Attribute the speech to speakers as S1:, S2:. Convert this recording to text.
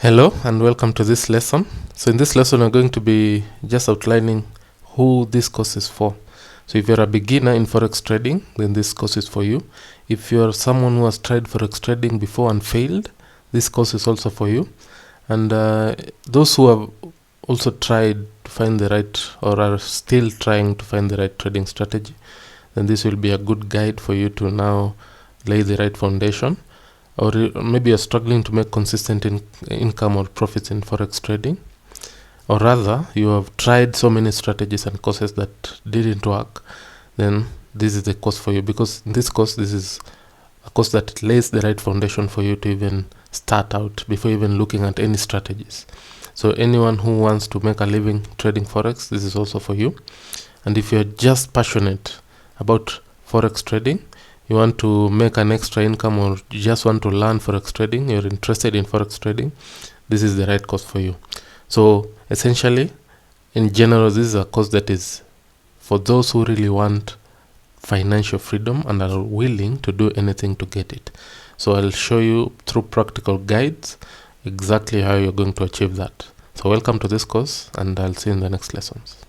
S1: Hello and welcome to this lesson. So in this lesson we're going to be just outlining who this course is for. So if you're a beginner in Forex trading, then this course is for you. If you're someone who has tried Forex trading before and failed, this course is also for you. And those who have also tried to find the right or are still trying to find the right trading strategy, then this will be a good guide for you to now lay the right foundation. Or maybe you're struggling to make consistent income or profits in Forex trading, or rather you have tried so many strategies and courses that didn't work, then this is the course for you, because in this course, this is a course that lays the right foundation for you to even start out before even looking at any strategies. So anyone who wants to make a living trading Forex, this is also for you. And if you're just passionate about Forex trading, you want to make an extra income, or you just want to learn Forex trading, you're interested in Forex trading, this is the right course for you. So essentially, in general, this is a course that is for those who really want financial freedom and are willing to do anything to get it. So I'll show you through practical guides exactly how you're going to achieve that. So welcome to this course, and I'll see you in the next lessons.